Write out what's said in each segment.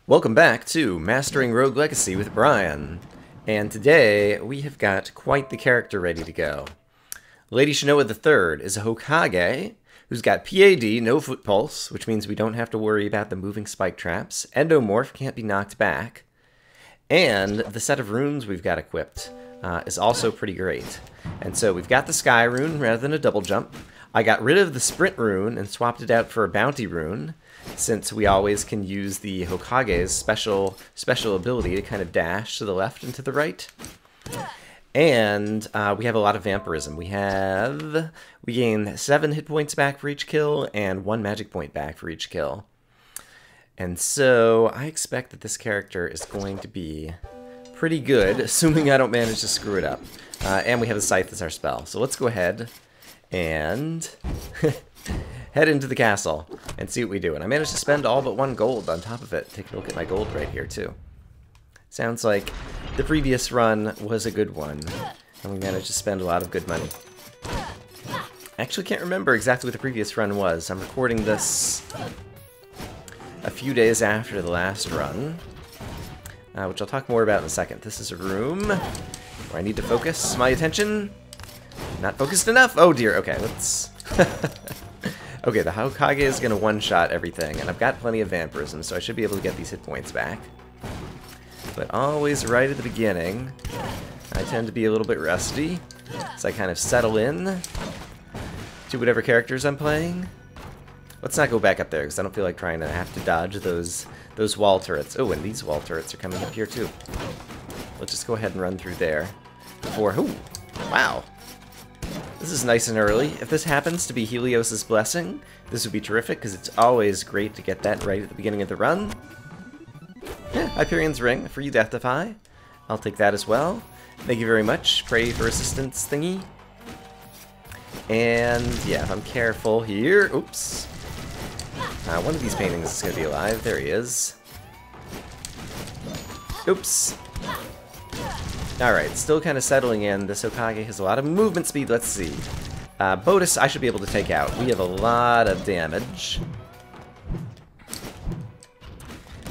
Welcome back to Mastering Rogue Legacy with Brian, and today we have got quite the character ready to go. Lady Shinoa III is a hokage who's got PAD, no foot pulse, which means we don't have to worry about the moving spike traps, endomorph, can't be knocked back, and the set of runes we've got equipped is also pretty great. And so we've got the sky rune rather than a double jump. I got rid of the sprint rune and swapped it out for a bounty rune, since we always can use the Hokage's special ability to kind of dash to the left and to the right. And we have a lot of vampirism. We gain 7 hit points back for each kill and 1 magic point back for each kill. And so I expect that this character is going to be pretty good, assuming I don't manage to screw it up. And we have the Scythe as our spell. So let's go ahead and head into the castle and see what we do. And I managed to spend all but 1 gold on top of it. Take a look at my gold right here, too. Sounds like the previous run was a good one, and we managed to spend a lot of good money. I actually can't remember exactly what the previous run was. I'm recording this a few days after the last run, which I'll talk more about in a second. This is a room where I need to focus my attention. Not focused enough! Oh dear, okay, let's... Okay, the Hokage is going to one-shot everything, and I've got plenty of vampirism, so I should be able to get these hit points back. But always right at the beginning, I tend to be a little bit rusty, so I kind of settle in to whatever characters I'm playing. Let's not go back up there, because I don't feel like trying to have to dodge those wall turrets. Oh, and these wall turrets are coming up here, too. Let's just go ahead and run through there before... Ooh, wow! This is nice and early. If this happens to be Helios's blessing, this would be terrific, because it's always great to get that right at the beginning of the run. Yeah, Hyperion's Ring for you, Deathify. I'll take that as well. Thank you very much. Pray for assistance thingy. And yeah, if I'm careful here... Oops. One of these paintings is going to be alive. There he is. Oops. Alright, still kind of settling in. This Hokage has a lot of movement speed. Let's see. Bodus, I should be able to take out. We have a lot of damage.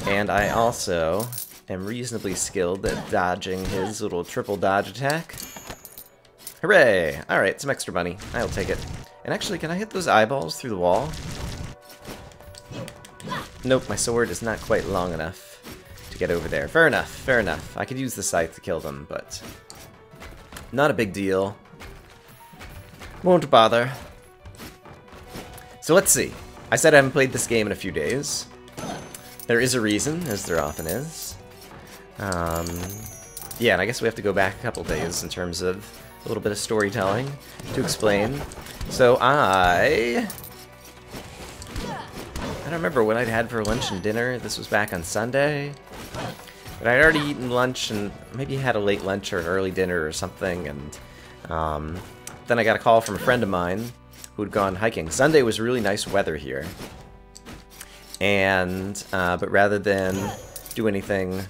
And I also am reasonably skilled at dodging his little triple dodge attack. Hooray! Alright, some extra money. I'll take it. And actually, can I hit those eyeballs through the wall? Nope, my sword is not quite long enough to get over there. Fair enough, fair enough. I could use the scythe to kill them, but not a big deal. Won't bother. So let's see. I said I haven't played this game in a few days. There is a reason, as there often is. Yeah, and I guess we have to go back a couple days in terms of a little bit of storytelling to explain. So I don't remember what I'd had for lunch and dinner. This was back on Sunday. But I'd already eaten lunch and maybe had a late lunch or an early dinner or something. And then I got a call from a friend of mine who had gone hiking. Sunday was really nice weather here. And, but rather than do anything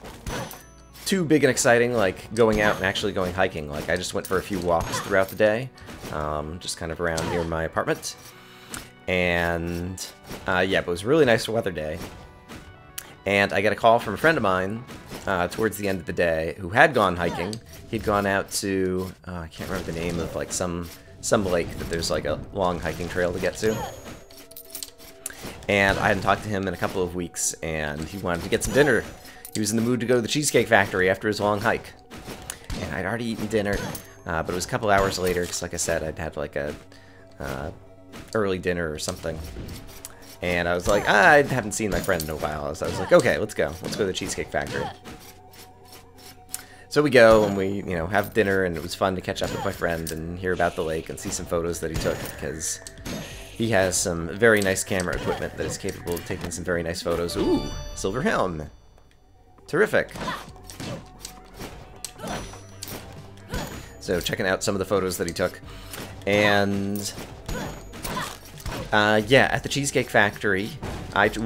too big and exciting, like going out and actually going hiking, like I just went for a few walks throughout the day, just kind of around near my apartment. And, yeah, but it was a really nice weather day. And I got a call from a friend of mine towards the end of the day who had gone hiking. He'd gone out to, I can't remember the name of, like, some lake that there's, like, a long hiking trail to get to. And I hadn't talked to him in a couple of weeks, and he wanted to get some dinner. He was in the mood to go to the Cheesecake Factory after his long hike. And I'd already eaten dinner, but it was a couple hours later, because like I said, I'd had like a early dinner or something. And I was like, I haven't seen my friend in a while, so I was like, okay, let's go. Let's go to the Cheesecake Factory. So we go, and we, you know, have dinner, and it was fun to catch up with my friend and hear about the lake and see some photos that he took, because he has some very nice camera equipment that is capable of taking some very nice photos. Ooh, silver helm. Terrific. So checking out some of the photos that he took. And yeah, at the Cheesecake Factory, Let's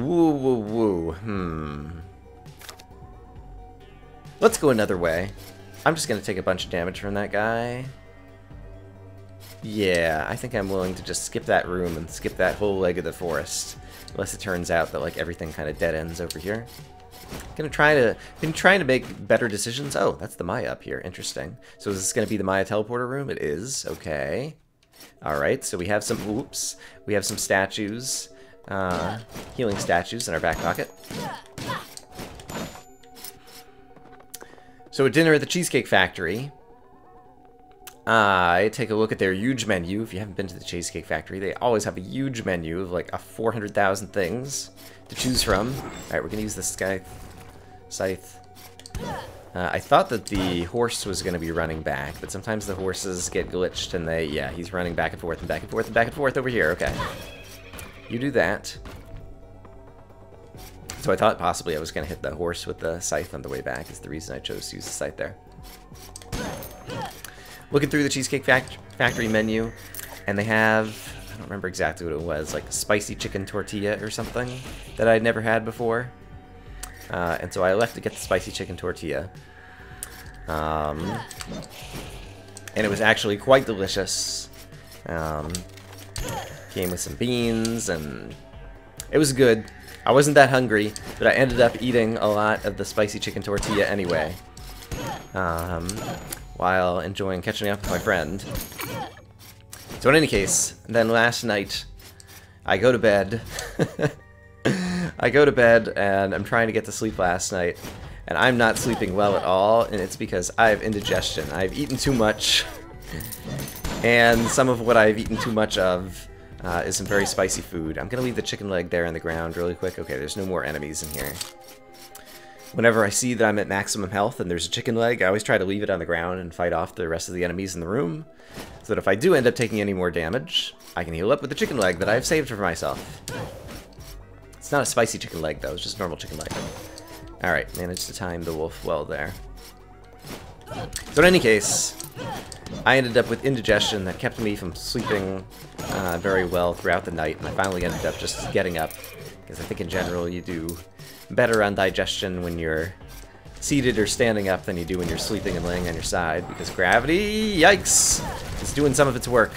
go another way. I'm just gonna take a bunch of damage from that guy. Yeah, I think I'm willing to just skip that room and skip that whole leg of the forest. Unless it turns out that, like, everything kind of dead ends over here. Been trying to make better decisions. Oh, that's the Maya up here. Interesting. So is this going to be the Maya teleporter room? It is. Okay. All right. So we have some. Oops. We have some statues, healing statues in our back pocket. So at dinner at the Cheesecake Factory, I take a look at their huge menu. If you haven't been to the Cheesecake Factory, they always have a huge menu of like 400,000 things to choose from. All right, we're gonna use this scythe. I thought that the horse was gonna be running back, but sometimes the horses get glitched and yeah, he's running back and forth and back and forth and back and forth over here. Okay, you do that. So I thought possibly I was gonna hit the horse with the scythe on the way back. Is the reason I chose to use the scythe there. Looking through the Cheesecake Factory menu, and they have, I don't remember exactly what it was, like spicy chicken tortilla or something that I'd never had before. And so I left to get the spicy chicken tortilla. And it was actually quite delicious. Came with some beans, and it was good. I wasn't that hungry, but I ended up eating a lot of the spicy chicken tortilla anyway. While enjoying catching up with my friend. So in any case, then last night, I go to bed. I go to bed, and I'm trying to get to sleep last night, and I'm not sleeping well at all, and it's because I have indigestion. I've eaten too much, and some of what I've eaten too much of is some very spicy food. I'm gonna leave the chicken leg there on the ground really quick. Okay, there's no more enemies in here. Whenever I see that I'm at maximum health and there's a chicken leg, I always try to leave it on the ground and fight off the rest of the enemies in the room, so that if I do end up taking any more damage, I can heal up with the chicken leg that I've saved for myself. It's not a spicy chicken leg, though. It's just normal chicken leg. Alright, managed to time the wolf well there. So in any case, I ended up with indigestion that kept me from sleeping very well throughout the night, and I finally ended up just getting up, because I think in general you do better on digestion when you're seated or standing up than you do when you're sleeping and laying on your side, because gravity, yikes, is doing some of its work.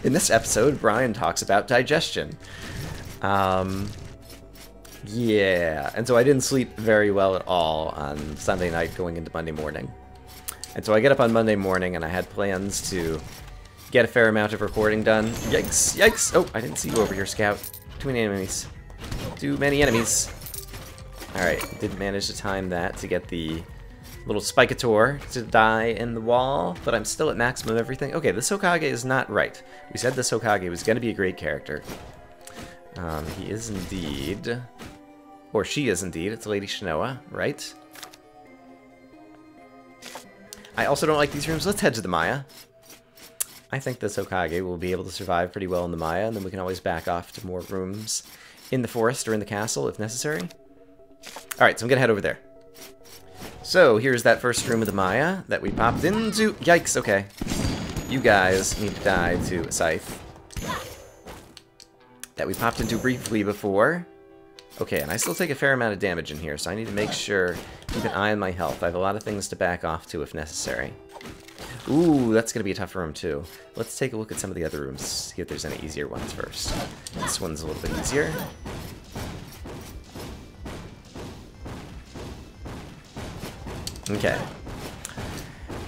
In this episode, Brian talks about digestion. Yeah, and so I didn't sleep very well at all on Sunday night going into Monday morning. And so I get up on Monday morning and I had plans to get a fair amount of recording done. Yikes, yikes! Oh, I didn't see you over here, Scout. Too many enemies. Too many enemies. Alright, did manage to time that to get the little Spikator to die in the wall, but I'm still at maximum everything. Okay, this Hokage is not right. We said this Hokage was going to be a great character. He is indeed. Or she is indeed. It's Lady Shinoa, right? I also don't like these rooms. Let's head to the Maya. I think this Hokage will be able to survive pretty well in the Maya, and then we can always back off to more rooms in the forest or in the castle if necessary. Alright, so I'm gonna head over there. So, here's that first room of the Maya that we popped into. Yikes, okay. You guys need to die to a scythe. That we popped into briefly before. Okay, and I still take a fair amount of damage in here, so I need to make sure, keep an eye on my health. I have a lot of things to back off to if necessary. Ooh, that's going to be a tough room, too. Let's take a look at some of the other rooms, see if there's any easier ones first. This one's a little bit easier. Okay.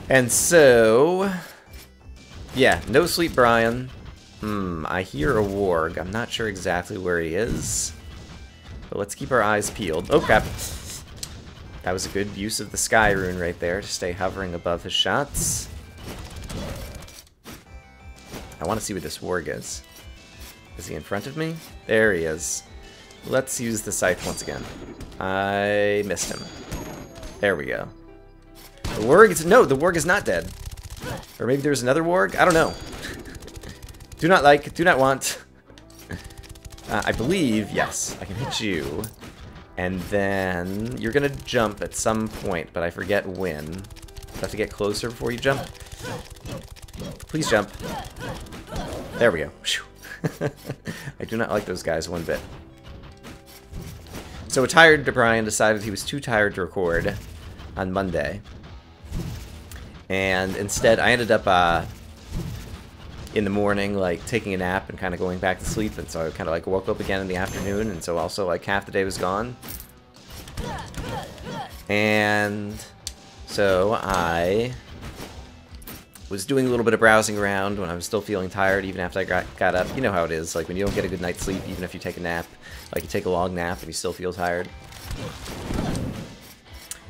And so... yeah, no sleep, Brian. I hear a warg. I'm not sure exactly where he is. But let's keep our eyes peeled. Oh, crap. That was a good use of the Sky Rune right there to stay hovering above his shots. I want to see where this warg is. Is he in front of me? There he is. Let's use the scythe once again. I missed him. There we go. The warg is... no, the warg is not dead. Or maybe there's another warg? I don't know. Do not like, do not want. I believe, yes, I can hit you. And then you're going to jump at some point, but I forget when. You have to get closer before you jump. Please jump. There we go. I do not like those guys one bit. So a tired Brian decided he was too tired to record on Monday. And instead, I ended up in the morning, like taking a nap and kind of going back to sleep, and so I kind of like woke up again in the afternoon, and so also like half the day was gone. And so I was doing a little bit of browsing around when I was still feeling tired, even after I got up. You know how it is, like when you don't get a good night's sleep, even if you take a nap, like you take a long nap and you still feel tired.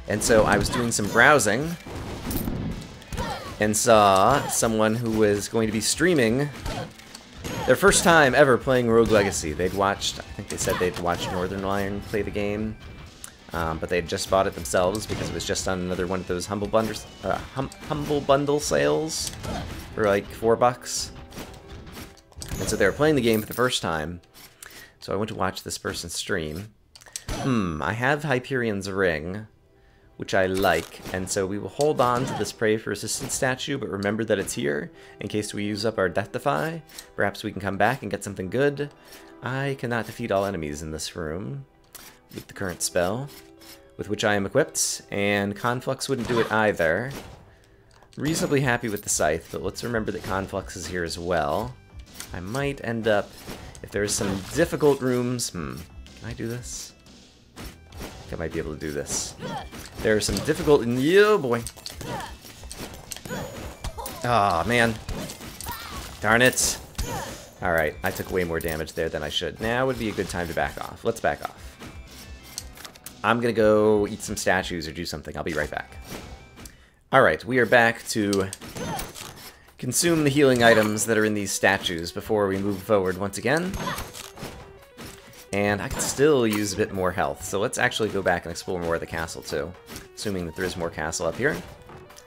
And so I was doing some browsing and saw someone who was going to be streaming their first time ever playing Rogue Legacy. They'd watched, I think they said they'd watched Northern Lion play the game, but they'd just bought it themselves because it was just on another one of those Humble Bundle sales for like $4. And so they were playing the game for the first time. So I went to watch this person stream. I have Hyperion's Ring, which I like, and so we will hold on to this Pray for Assistance statue, but remember that it's here, in case we use up our Death Defy. Perhaps we can come back and get something good. I cannot defeat all enemies in this room with the current spell, with which I am equipped, and Conflux wouldn't do it either. Reasonably happy with the Scythe, but let's remember that Conflux is here as well. I might end up, if there's some difficult rooms, can I do this? I might be able to do this. There are some difficult... Oh, boy. Oh, man. Darn it. Alright, I took way more damage there than I should. Now would be a good time to back off. Let's back off. I'm gonna go eat some statues or do something. I'll be right back. Alright, we are back to consume the healing items that are in these statues before we move forward once again. And I could still use a bit more health, so let's actually go back and explore more of the castle too. Assuming that there is more castle up here.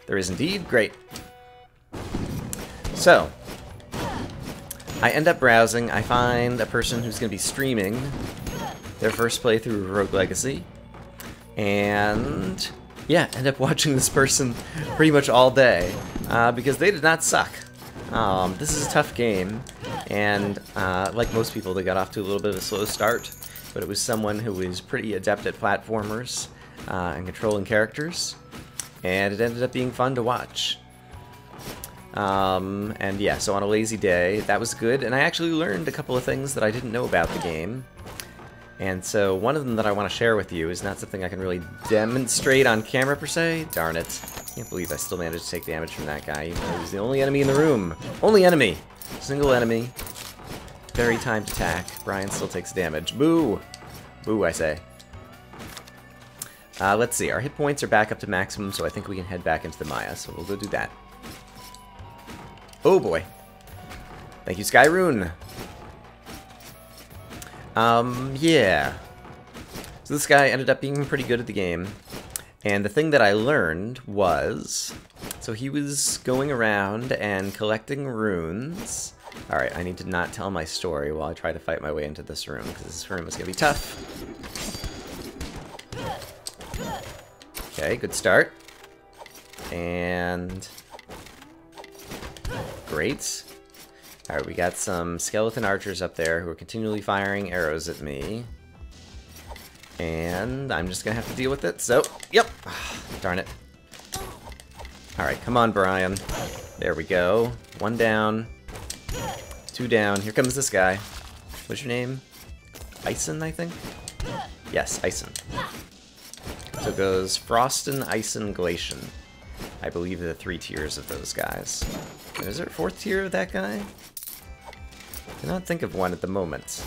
There is indeed. Great. So, I end up browsing. I find a person who's going to be streaming their first playthrough of Rogue Legacy. And yeah, end up watching this person pretty much all day, because they did not suck. This is a tough game, and like most people, they got off to a little bit of a slow start, but it was someone who was pretty adept at platformers and controlling characters, and it ended up being fun to watch. And yeah, so on a lazy day, that was good, and I actually learned a couple of things that I didn't know about the game. And so one of them that I want to share with you is not something I can really demonstrate on camera per se. Darn it. Can't believe I still managed to take damage from that guy, even though he was the only enemy in the room. Only enemy! Single enemy. Very timed attack. Brian still takes damage. Boo! Boo, I say. Let's see. Our hit points are back up to maximum, so I think we can head back into the Maya, so we'll go do that. Oh boy. Thank you, Skyrune. Yeah. So this guy ended up being pretty good at the game. And the thing that I learned was... So he was going around and collecting runes. Alright, I need to not tell my story while I try to fight my way into this room, because this room is going to be tough. Okay, good start. And... Great. Alright, we got some skeleton archers up there who are continually firing arrows at me. And I'm just gonna have to deal with it, so, yep. Darn it. Alright, come on, Brian. There we go. One down. Two down. Here comes this guy. What's your name? Ison, I think? Yes, Ison. So it goes Frostin, Ison, Glacian. I believe the 3 tiers of those guys. And is there a 4th tier of that guy? I cannot think of one at the moment.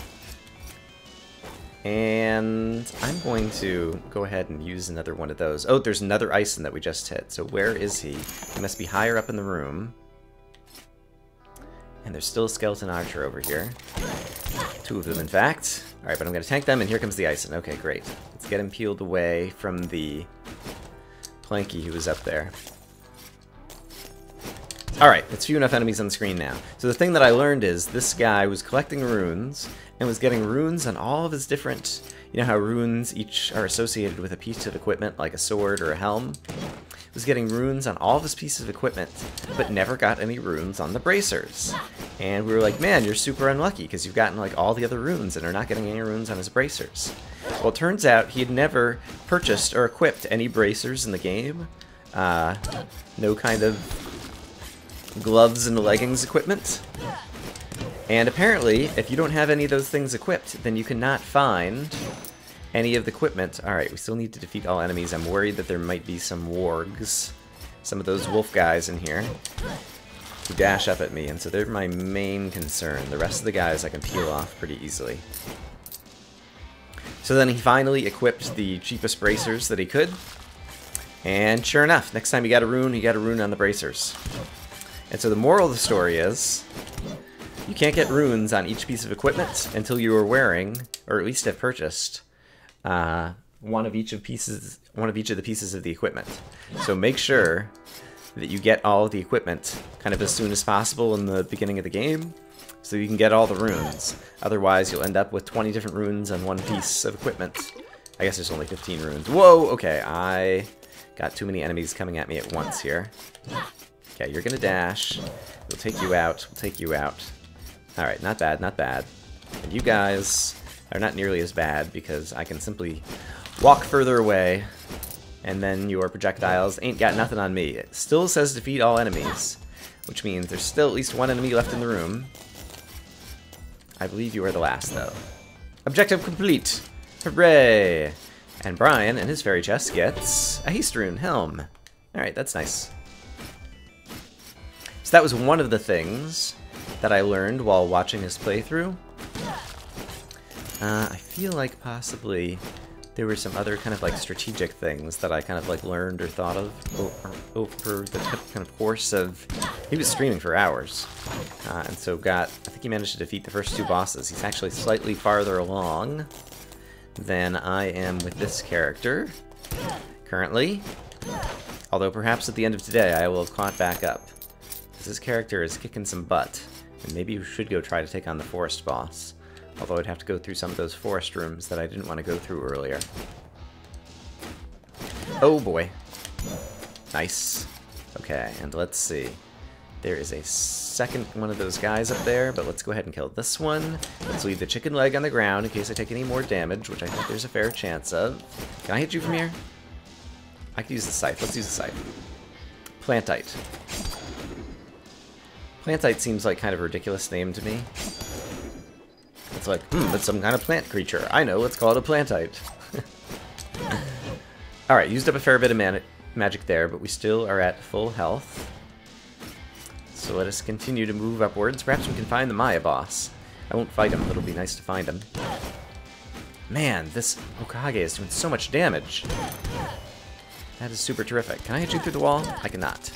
And I'm going to go ahead and use another one of those. Oh, there's another Ison that we just hit. So where is he? He must be higher up in the room. And there's still a skeleton archer over here. 2 of them, in fact. Alright, but I'm going to tank them, and here comes the Ison. Okay, great. Let's get him peeled away from the Planky who was up there. Alright, it's few enough enemies on the screen now. So the thing that I learned is this guy was collecting runes and was getting runes on all of his different... You know how runes each are associated with a piece of equipment, like a sword or a helm? Was getting runes on all of his pieces of equipment, but never got any runes on the bracers. And we were like, man, you're super unlucky because you've gotten like all the other runes and are not getting any runes on his bracers. Well, it turns out he had never purchased or equipped any bracers in the game. No kind of gloves and leggings equipment. And apparently, if you don't have any of those things equipped, then you cannot find any of the equipment. Alright, we still need to defeat all enemies. I'm worried that there might be some wargs, some of those wolf guys in here, who dash up at me, and so they're my main concern. The rest of the guys I can peel off pretty easily. So then he finally equipped the cheapest bracers that he could, and sure enough, next time you got a rune on the bracers. And so the moral of the story is, you can't get runes on each piece of equipment until you are wearing, or at least have purchased, one of each of the pieces of the equipment. So make sure that you get all of the equipment kind of as soon as possible in the beginning of the game, so you can get all the runes. Otherwise, you'll end up with 20 different runes on one piece of equipment. I guess there's only 15 runes. Whoa, okay, I got too many enemies coming at me at once here. Okay, you're gonna dash. We'll take you out. We'll take you out. Alright, not bad, not bad. And you guys are not nearly as bad because I can simply walk further away, and then your projectiles ain't got nothing on me. It still says defeat all enemies, which means there's still at least one enemy left in the room. I believe you are the last, though. Objective complete! Hooray! And Brian, in his fairy chest, gets a haste rune helm. Alright, that's nice. So that was one of the things that I learned while watching his playthrough. I feel like possibly there were some other kind of like strategic things that I kind of like learned or thought of over the kind of course of... He was streaming for hours, and so I think he managed to defeat the first two bosses. He's actually slightly farther along than I am with this character currently, although perhaps at the end of today I will have caught back up. This character is kicking some butt, and maybe we should go try to take on the forest boss. Although I'd have to go through some of those forest rooms that I didn't want to go through earlier. Oh boy. Nice. Okay, and let's see. There is a second one of those guys up there, but let's go ahead and kill this one. Let's leave the chicken leg on the ground in case I take any more damage, which I think there's a fair chance of. Can I hit you from here? I could use the scythe. Let's use the scythe. Plantite. Plantite seems like kind of a ridiculous name to me. It's like, that's some kind of plant creature. I know, let's call it a plantite. Alright, used up a fair bit of magic there, but we still are at full health. So let us continue to move upwards. Perhaps we can find the Maya boss. I won't fight him, but it'll be nice to find him. Man, this hokage is doing so much damage. That is super terrific. Can I hit you through the wall? I cannot.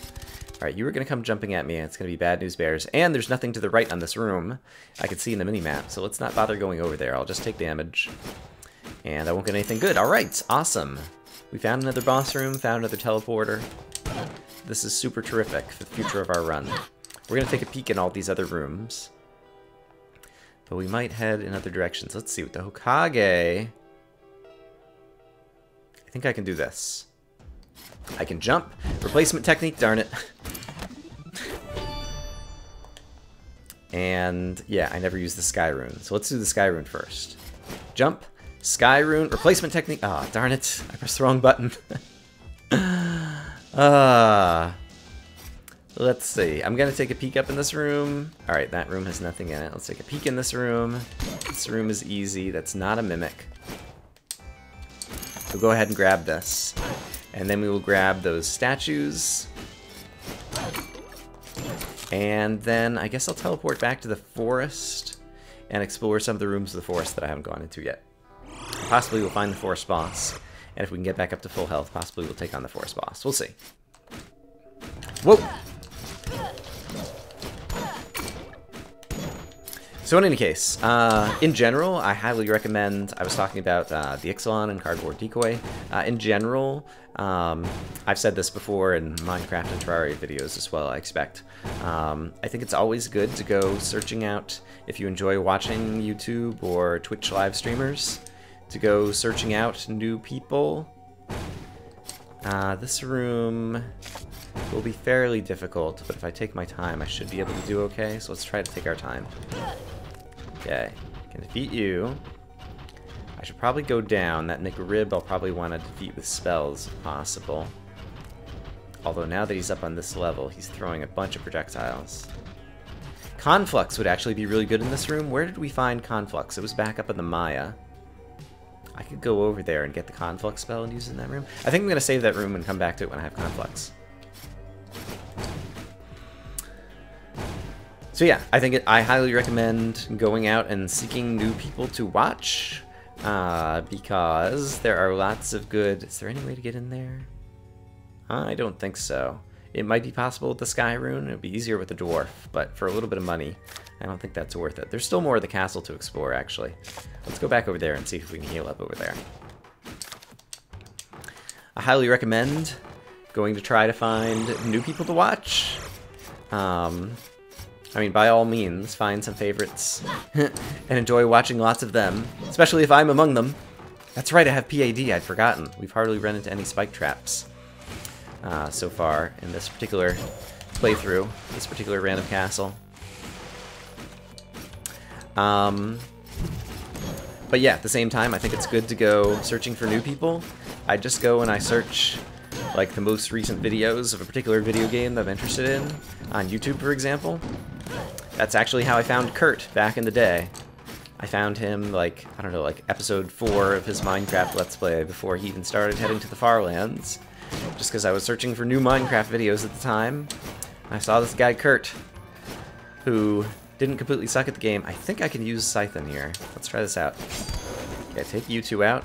Alright, you were going to come jumping at me, and it's going to be bad news bears. And there's nothing to the right on this room I can see in the mini-map, so let's not bother going over there. I'll just take damage. And I won't get anything good. Alright, awesome. We found another boss room, found another teleporter. This is super terrific for the future of our run. We're going to take a peek in all these other rooms. But we might head in other directions. Let's see, with the hokage... I think I can do this. I can jump. Replacement technique, darn it. And yeah, I never used the sky rune. So let's do the sky rune first. Jump, sky rune, replacement technique. Ah, oh, darn it. I pressed the wrong button. Let's see. I'm going to take a peek up in this room. Alright, that room has nothing in it. Let's take a peek in this room. This room is easy. That's not a mimic. So go ahead and grab this. And then we will grab those statues. And then I guess I'll teleport back to the forest and explore some of the rooms of the forest that I haven't gone into yet. Possibly we'll find the forest boss. And if we can get back up to full health, possibly we'll take on the forest boss. We'll see. Whoa! So in any case, in general, I highly recommend, I was talking about the Ixalan and Cardboard Decoy. In general, I've said this before in Minecraft and Terraria videos as well, I expect. I think it's always good to go searching out, if you enjoy watching YouTube or Twitch live streamers, to go searching out new people. This room will be fairly difficult, but if I take my time, I should be able to do okay, so let's try to take our time. Okay, can defeat you. I should probably go down. That McRib I'll probably want to defeat with spells if possible. Although now that he's up on this level, he's throwing a bunch of projectiles. Conflux would actually be really good in this room. Where did we find Conflux? It was back up in the Maya. I could go over there and get the Conflux spell and use it in that room. I think I'm going to save that room and come back to it when I have Conflux. So yeah, I highly recommend going out and seeking new people to watch, because there are lots of good... Is there any way to get in there? I don't think so. It might be possible with the Sky Rune. It would be easier with the Dwarf, but for a little bit of money, I don't think that's worth it. There's still more of the castle to explore, actually. Let's go back over there and see if we can heal up over there. I highly recommend going to try to find new people to watch. I mean, by all means, find some favorites and enjoy watching lots of them, especially if I'm among them. That's right, I have PAD, I'd forgotten. We've hardly run into any spike traps so far in this particular playthrough, this particular random castle. But yeah, at the same time, I think it's good to go searching for new people. I just go and I search like the most recent videos of a particular video game that I'm interested in on YouTube, for example. That's actually how I found Kurt back in the day. I found him, like, I don't know, like episode 4 of his Minecraft Let's Play before he even started heading to the Farlands. Just because I was searching for new Minecraft videos at the time. I saw this guy, Kurt, who didn't completely suck at the game. I think I can use Scythen here. Let's try this out. Okay, take you two out.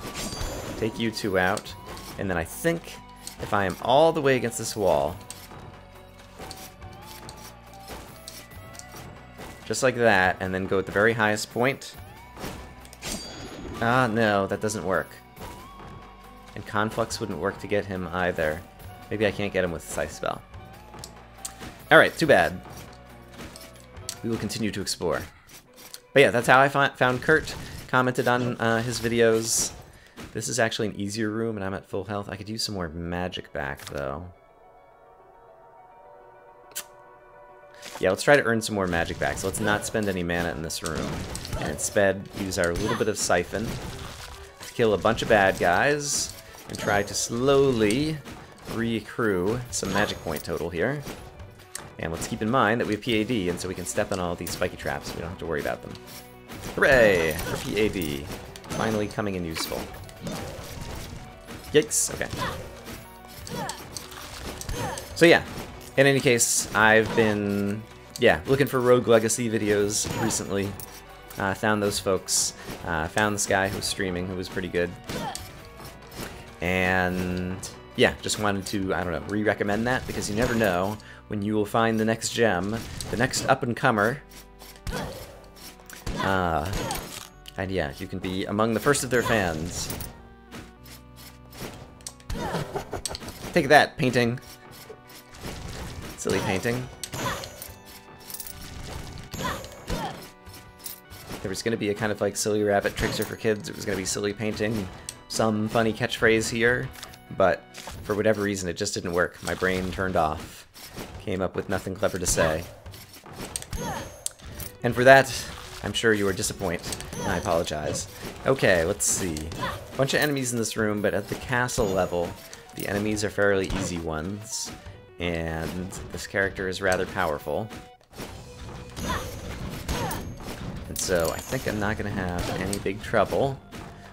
Take you two out. And then I think if I am all the way against this wall, just like that, and then go at the very highest point. Ah, no, that doesn't work. And Conflux wouldn't work to get him either. Maybe I can't get him with the Scythe spell. Alright, too bad. We will continue to explore. But yeah, that's how I found Kurt. Commented on his videos. This is actually an easier room, and I'm at full health. I could use some more magic back, though. Yeah, let's try to earn some more magic back. So let's not spend any mana in this room. And instead, use our little bit of Siphon to kill a bunch of bad guys and try to slowly re-accrue some magic point total here. And let's keep in mind that we have PAD, and so we can step on all these spiky traps. We don't have to worry about them. Hooray for PAD. Finally coming in useful. Yikes, okay. So yeah, in any case, I've been, looking for Rogue Legacy videos recently. Found those folks. Found this guy who was streaming, who was pretty good. And yeah, just wanted to, I don't know, re-recommend that, because you never know when you will find the next gem, the next up-and-comer. And yeah, you can be among the first of their fans. Take that, painting. Silly painting. There was going to be a kind of like silly rabbit trickster for kids. It was going to be silly painting, some funny catchphrase here, but for whatever reason it just didn't work. My brain turned off. Came up with nothing clever to say. And for that, I'm sure you are disappointed, and I apologize. Okay, let's see. A bunch of enemies in this room, but at the castle level, the enemies are fairly easy ones, and this character is rather powerful. And so I think I'm not going to have any big trouble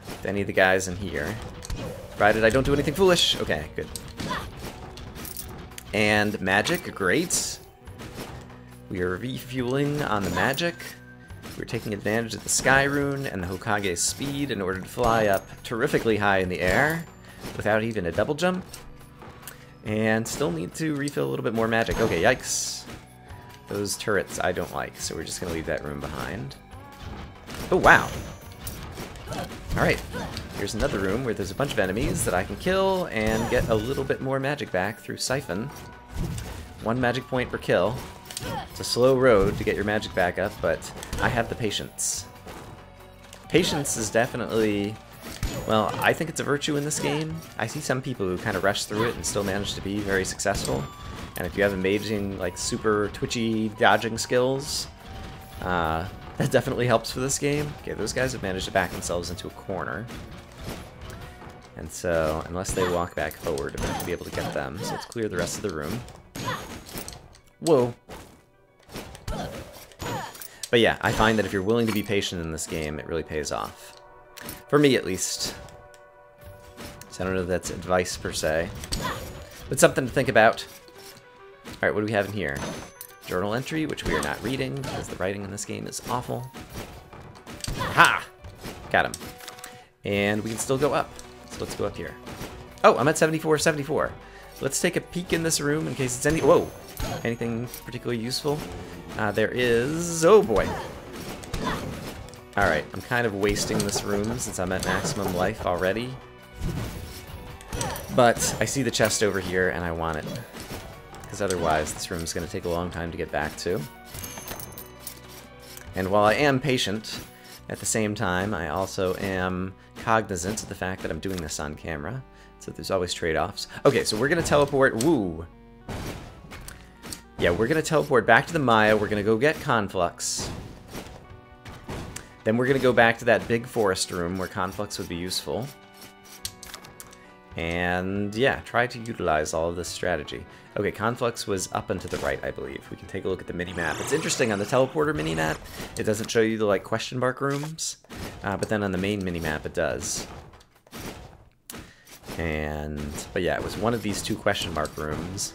with any of the guys in here. Provided I don't do anything foolish. Okay, good. And magic, great. We are refueling on the magic. We're taking advantage of the Sky Rune and the Hokage's speed in order to fly up terrifically high in the air without even a double jump. And still need to refill a little bit more magic. Okay, yikes. Those turrets I don't like, so we're just going to leave that room behind. Oh, wow. Alright, here's another room where there's a bunch of enemies that I can kill and get a little bit more magic back through Siphon. 1 magic point per kill. It's a slow road to get your magic back up, but I have the patience. Patience is definitely, well, I think it's a virtue in this game. I see some people who kind of rush through it and still manage to be very successful. And if you have amazing, like, super twitchy dodging skills, that definitely helps for this game. Okay, those guys have managed to back themselves into a corner. And so, unless they walk back forward, I'm not going to be able to get them. So let's clear the rest of the room. Whoa. But yeah, I find that if you're willing to be patient in this game, it really pays off. For me, at least. So I don't know if that's advice per se, but something to think about. Alright, what do we have in here? Journal entry, which we are not reading, because the writing in this game is awful. Ha! Got him. And we can still go up. So let's go up here. Oh, I'm at 74. Let's take a peek in this room in case it's whoa! Anything particularly useful? There is... oh boy. Alright, I'm kind of wasting this room since I'm at maximum life already. But I see the chest over here and I want it. Because otherwise this room is going to take a long time to get back to. And while I am patient, at the same time I also am cognizant of the fact that I'm doing this on camera. So there's always trade-offs. Okay, so we're going to teleport... woo! Yeah, we're going to teleport back to the Maya. We're going to go get Conflux. Then we're going to go back to that big forest room where Conflux would be useful. And yeah, try to utilize all of this strategy. Okay, Conflux was up and to the right, I believe. We can take a look at the mini-map. It's interesting, on the teleporter mini-map, it doesn't show you the, like, question mark rooms. But then on the main mini-map, it does. But yeah, it was one of these two question mark rooms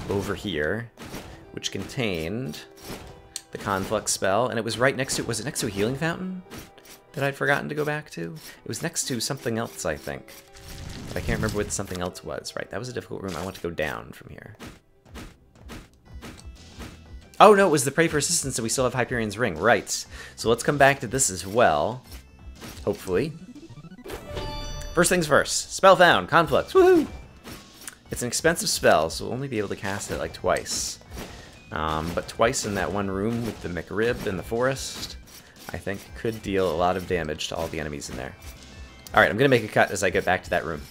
over here, which contained the Conflux spell, and it was right next to... was it next to a healing fountain that I'd forgotten to go back to? It was next to something else, I think. But I can't remember what the something else was. Right, that was a difficult room. I want to go down from here. Oh no, it was the Pray for Assistance, and we still have Hyperion's Ring. Right. So let's come back to this as well. Hopefully. First things first. Spell found. Conflux. Woohoo! It's an expensive spell, so we'll only be able to cast it like twice. But twice in that one room with the McRib in the forest, I think could deal a lot of damage to all the enemies in there. Alright, I'm going to make a cut as I get back to that room.